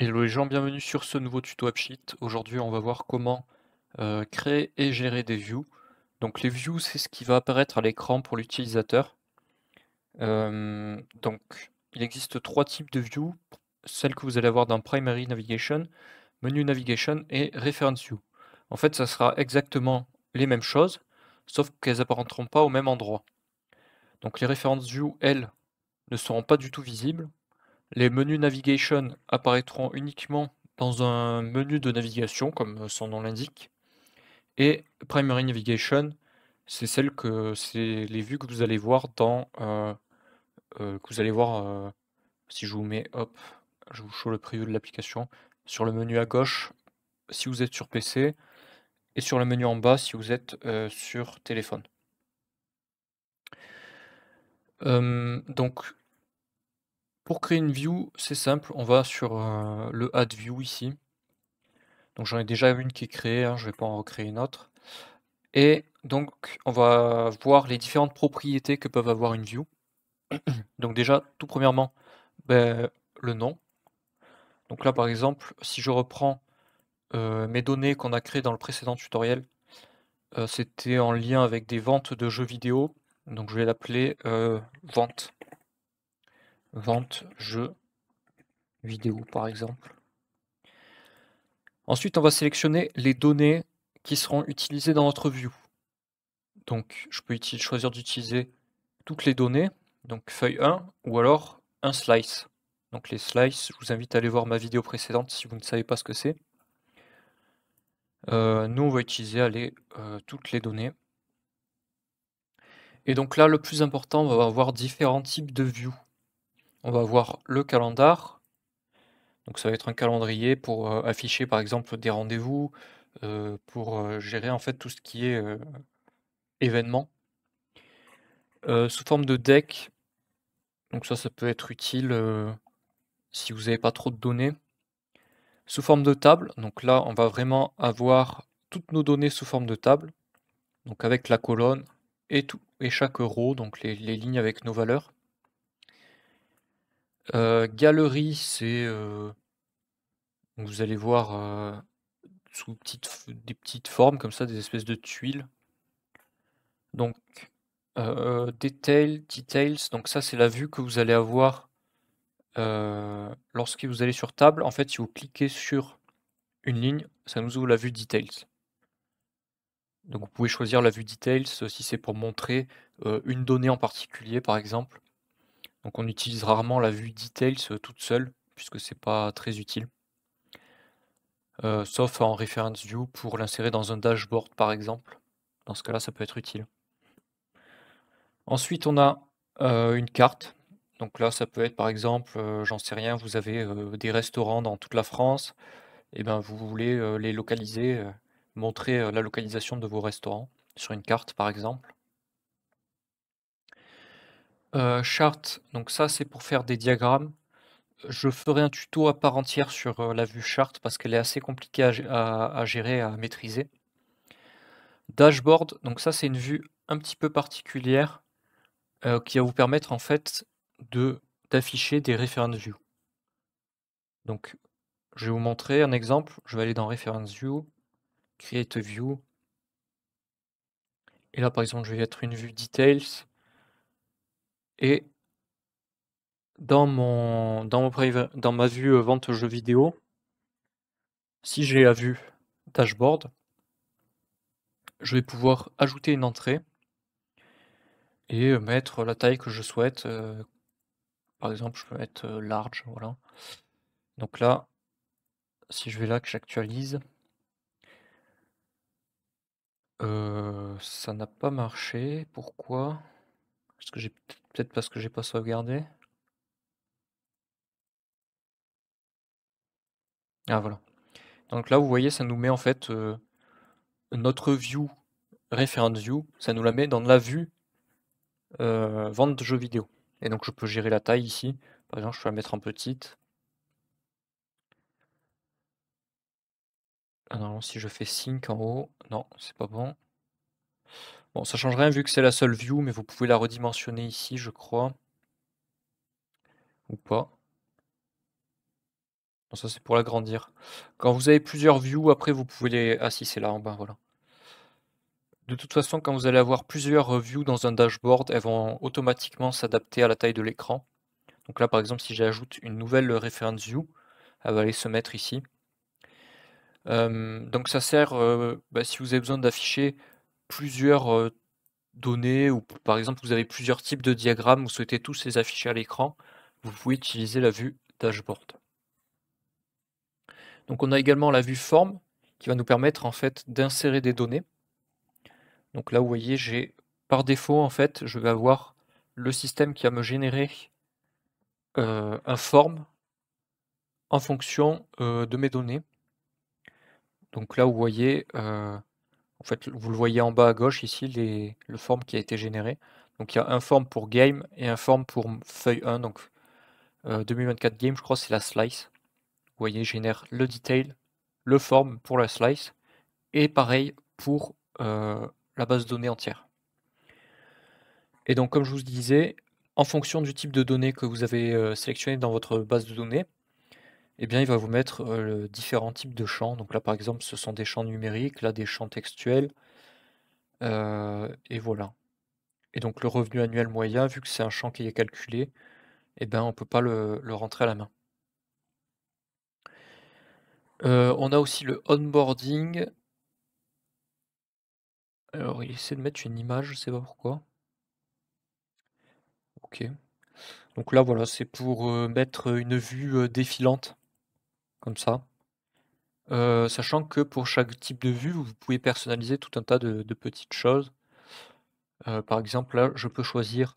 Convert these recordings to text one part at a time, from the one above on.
Hello les gens, bienvenue sur ce nouveau tuto AppSheet. Aujourd'hui, on va voir comment créer et gérer des views. Donc les views, c'est ce qui va apparaître à l'écran pour l'utilisateur. Donc il existe trois types de views. Celle que vous allez avoir dans Primary Navigation, Menu Navigation et Reference View. En fait, ça sera exactement les mêmes choses, sauf qu'elles apparaîtront pas au même endroit. Donc les Reference View, elles, ne seront pas du tout visibles. Les menus navigation apparaîtront uniquement dans un menu de navigation, comme son nom l'indique. Et primary navigation, c'est les vues que vous allez voir si je vous mets, hop, je vous show le preview de l'application, sur le menu à gauche si vous êtes sur PC, et sur le menu en bas si vous êtes sur téléphone. Donc, pour créer une view, c'est simple, on va sur le Add View ici. Donc j'en ai déjà une qui est créée, hein, je ne vais pas en recréer une autre. Et donc on va voir les différentes propriétés que peuvent avoir une view. Donc déjà, tout premièrement, le nom. Donc là par exemple, si je reprends mes données qu'on a créées dans le précédent tutoriel, c'était en lien avec des ventes de jeux vidéo. Donc je vais l'appeler vente. Vente jeux vidéo par exemple. Ensuite, on va sélectionner les données qui seront utilisées dans notre view. Donc je peux choisir d'utiliser toutes les données, donc feuille 1, ou alors un slice. Donc les slices, je vous invite à aller voir ma vidéo précédente si vous ne savez pas ce que c'est. Nous, on va utiliser toutes les données. Et donc là, le plus important, on va avoir différents types de views. On va avoir le calendar. Donc ça va être un calendrier pour afficher par exemple des rendez-vous, pour gérer en fait tout ce qui est événements. Sous forme de deck, donc ça peut être utile si vous n'avez pas trop de données. Sous forme de table, donc là, on va vraiment avoir toutes nos données sous forme de table, donc avec la colonne et chaque row, donc les lignes avec nos valeurs. Galerie, vous allez voir sous des petites formes comme ça, des espèces de tuiles. Donc details, donc ça c'est la vue que vous allez avoir lorsque vous allez sur table. En fait, si vous cliquez sur une ligne, ça nous ouvre la vue details. Donc vous pouvez choisir la vue details si c'est pour montrer une donnée en particulier par exemple. Donc on utilise rarement la vue details toute seule puisque c'est pas très utile. Sauf en reference view pour l'insérer dans un dashboard par exemple. Dans ce cas-là, ça peut être utile. Ensuite, on a une carte. Donc là, ça peut être par exemple, j'en sais rien, vous avez des restaurants dans toute la France, et ben vous voulez les localiser, montrer la localisation de vos restaurants sur une carte par exemple. Chart, donc ça c'est pour faire des diagrammes. Je ferai un tuto à part entière sur la vue chart parce qu'elle est assez compliquée à gérer, à maîtriser. Dashboard, donc ça c'est une vue un petit peu particulière qui va vous permettre en fait d'afficher des reference views. Donc je vais vous montrer un exemple. Je vais aller dans Reference View, Create a View. Et là par exemple je vais mettre une vue Details. Et dans ma vue vente jeux vidéo, si j'ai la vue Dashboard, je vais pouvoir ajouter une entrée et mettre la taille que je souhaite. Par exemple, je peux mettre large, voilà. Donc là, si je vais là que j'actualise, ça n'a pas marché. Pourquoi? Parce que j'ai peut-être parce que j'ai pas sauvegardé. Ah voilà. Donc là, vous voyez, ça nous met en fait notre view, reference view, ça nous la met dans la vue vente de jeux vidéo. Et donc je peux gérer la taille ici. Par exemple, je peux la mettre en petite. Ah non, si je fais sync en haut, non, c'est pas bon. Bon, ça change rien vu que c'est la seule view, mais vous pouvez la redimensionner ici, je crois. Ou pas. Bon, ça, c'est pour l'agrandir. Quand vous avez plusieurs views, après, vous pouvez les ah si, c'est là en bas, voilà. De toute façon, quand vous allez avoir plusieurs, views dans un dashboard, elles vont automatiquement s'adapter à la taille de l'écran. Donc là, par exemple, si j'ajoute une nouvelle, reference view, elle va aller se mettre ici. Donc ça sert, bah, si vous avez besoin d'afficher plusieurs, données ou par exemple, vous avez plusieurs types de diagrammes, vous souhaitez tous les afficher à l'écran, vous pouvez utiliser la vue dashboard. Donc on a également la vue forme qui va nous permettre en fait d'insérer des données. Donc là, vous voyez, j'ai par défaut, en fait, je vais avoir le système qui va me générer, un form en fonction, de mes données. Donc là, vous voyez, en fait, vous le voyez en bas à gauche ici, le form qui a été généré. Donc il y a un form pour game et un form pour feuille 1, donc 2024 game, je crois, c'est la slice. Vous voyez, génère le detail, le form pour la slice, et pareil pour la base de données entière. Et donc, comme je vous disais, en fonction du type de données que vous avez sélectionné dans votre base de données, eh bien, il va vous mettre différents types de champs. Donc là, par exemple, ce sont des champs numériques, là, des champs textuels, et voilà. Et donc, le revenu annuel moyen, vu que c'est un champ qui est calculé, eh ben, on ne peut pas le rentrer à la main. On a aussi le onboarding. Alors, il essaie de mettre une image, je sais pas pourquoi. Ok. Donc là, voilà, c'est pour mettre une vue défilante, comme ça. Sachant que pour chaque type de vue, vous pouvez personnaliser tout un tas de petites choses. Par exemple, là, je peux choisir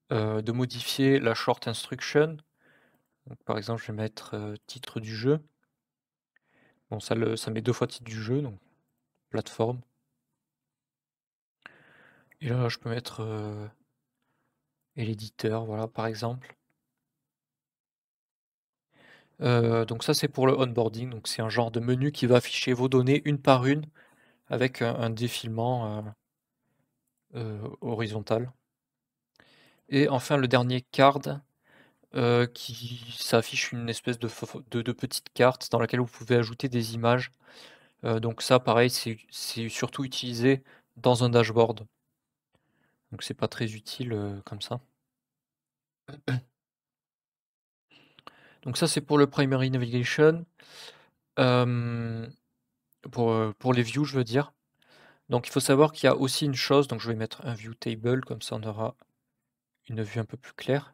de modifier la short instruction. Donc, par exemple, je vais mettre titre du jeu. Bon, ça met 2 fois titre du jeu, donc plateforme. Et là, je peux mettre et l'éditeur, voilà, par exemple. Donc ça, c'est pour le onboarding. Donc c'est un genre de menu qui va afficher vos données une par une avec un défilement horizontal. Et enfin, le dernier card, qui ça affiche une espèce de petite carte dans laquelle vous pouvez ajouter des images. Donc ça, pareil, c'est surtout utilisé dans un dashboard. Donc c'est pas très utile, comme ça. Donc ça, c'est pour le primary navigation, hem, pour les views, je veux dire. Donc il faut savoir qu'il y a aussi une chose, donc je vais mettre un view table, comme ça on aura une vue un peu plus claire.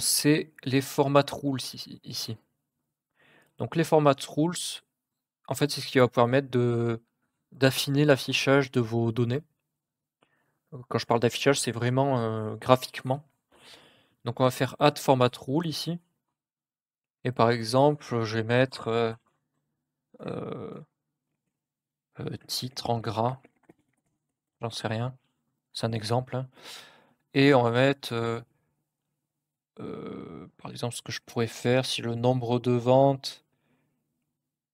C'est les format rules ici. Donc les format rules, en fait, c'est ce qui va permettre d'affiner l'affichage de vos données. Quand je parle d'affichage, c'est vraiment, graphiquement. Donc on va faire add format rule ici et par exemple, je vais mettre, heu titre en gras, j'en sais rien, c'est un exemple, hein, et on va mettre, par exemple, ce que je pourrais faire si le nombre de ventes,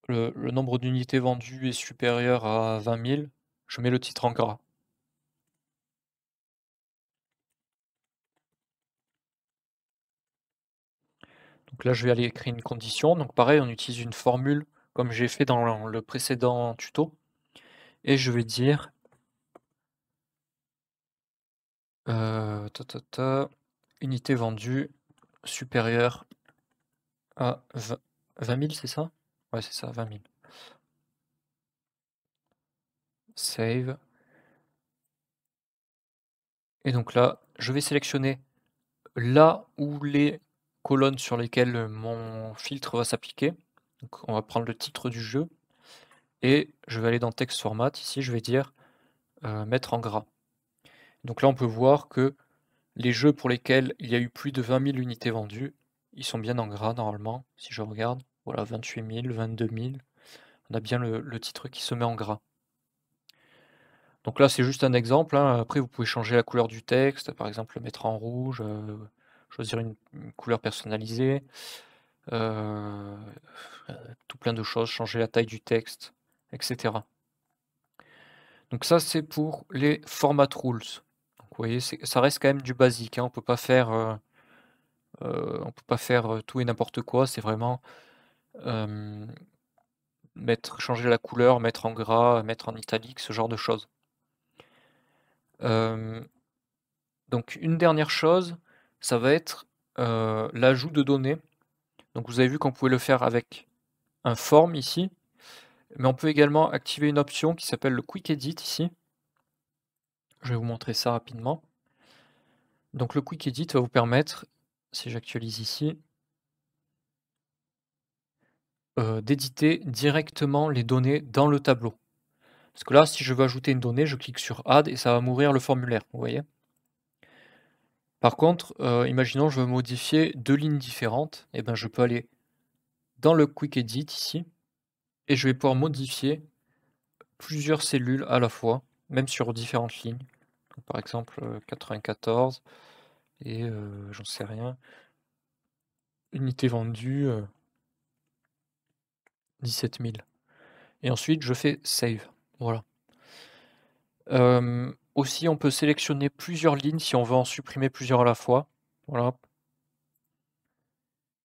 le nombre d'unités vendues est supérieur à 20 000, je mets le titre en gras. Donc là, je vais aller créer une condition. Donc pareil, on utilise une formule comme j'ai fait dans le précédent tuto. Et je vais dire ta, ta, ta, unité vendue supérieure à 20 000, c'est ça? Ouais, c'est ça, 20 000. Save. Et donc là, je vais sélectionner là où les colonnes sur lesquelles mon filtre va s'appliquer. Donc on va prendre le titre du jeu et je vais aller dans Text Format. Ici, je vais dire mettre en gras. Donc là, on peut voir que les jeux pour lesquels il y a eu plus de 20 000 unités vendues, ils sont bien en gras normalement. Si je regarde, voilà, 28 000, 22 000. On a bien le titre qui se met en gras. Donc là, c'est juste un exemple, hein. Après, vous pouvez changer la couleur du texte, par exemple le mettre en rouge, choisir une couleur personnalisée, heu tout plein de choses, changer la taille du texte, et cetera. Donc ça, c'est pour les format rules. Donc vous voyez, ça reste quand même du basique, hein. On peut pas faire, On peut pas faire, tout et n'importe quoi, c'est vraiment, hem, changer la couleur, mettre en gras, mettre en italique, ce genre de choses. Hem, donc une dernière chose, ça va être, l'ajout de données. Donc vous avez vu qu'on pouvait le faire avec un form ici, mais on peut également activer une option qui s'appelle le Quick Edit ici. Je vais vous montrer ça rapidement. Donc le Quick Edit va vous permettre, si j'actualise ici, d'éditer directement les données dans le tableau. Parce que là, si je veux ajouter une donnée, je clique sur Add et ça va m'ouvrir le formulaire, vous voyez? Par contre, imaginons je veux modifier 2 lignes différentes, et ben, je peux aller dans le Quick Edit ici et je vais pouvoir modifier plusieurs cellules à la fois, même sur différentes lignes. Donc par exemple, 94 et j'en sais rien, unité vendue, 17 000 et ensuite je fais Save, voilà. Aussi on peut sélectionner plusieurs lignes si on veut en supprimer plusieurs à la fois, voilà.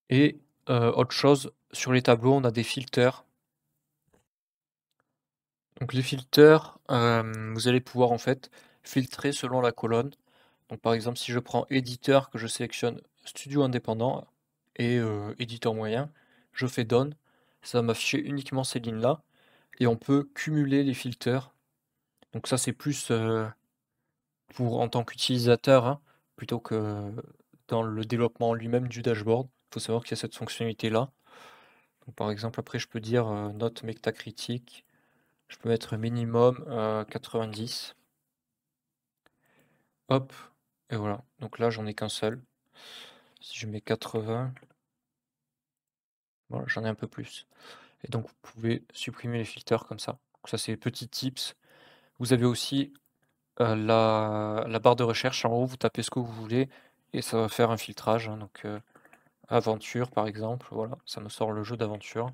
Et autre chose, sur les tableaux, on a des filters. Donc les filters, vous allez pouvoir en fait filtrer selon la colonne. Donc par exemple, si je prends éditeur, que je sélectionne studio indépendant et éditeur moyen, je fais done, ça va m'afficher uniquement ces lignes-là et on peut cumuler les filters. Donc ça, c'est plus, pour en tant qu'utilisateur, hein, plutôt que dans le développement lui-même du dashboard. Il faut savoir qu'il y a cette fonctionnalité-là. Donc par exemple, après je peux dire, note Metacritic, je peux mettre minimum, 90. Hop et voilà. Donc là, j'en ai qu'un seul. Si je mets 80, voilà, j'en ai un peu plus. Et donc vous pouvez supprimer les filters comme ça. Donc ça, c'est les petits tips. Vous avez aussi, la barre de recherche en haut, vous tapez ce que vous voulez et ça va faire un filtrage, hein, donc aventure par exemple, voilà, ça me sort le jeu d'aventure.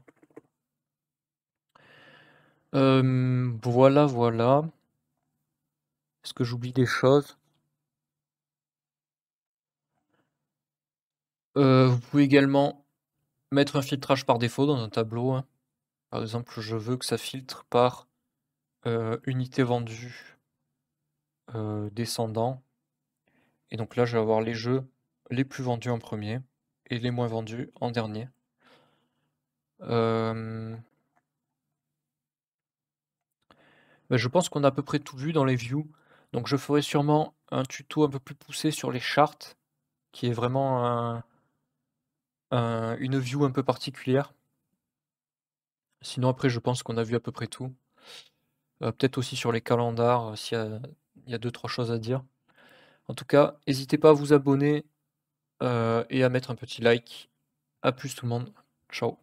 Voilà, voilà. Est-ce que j'oublie des choses? Vous pouvez également mettre un filtrage par défaut dans un tableau, hein. Par exemple, je veux que ça filtre par, unité vendue, descendant et donc là, je vais avoir les jeux les plus vendus en premier et les moins vendus en dernier. Hem, Bah, je pense qu'on a à peu près tout vu dans les views, donc je ferai sûrement un tuto un peu plus poussé sur les charts, qui est vraiment une view un peu particulière. Sinon après je pense qu'on a vu à peu près tout. Peut-être aussi sur les calendars, s'il y a il y a 2-3 choses à dire. En tout cas, n'hésitez pas à vous abonner, et à mettre un petit like. À plus tout le monde. Ciao.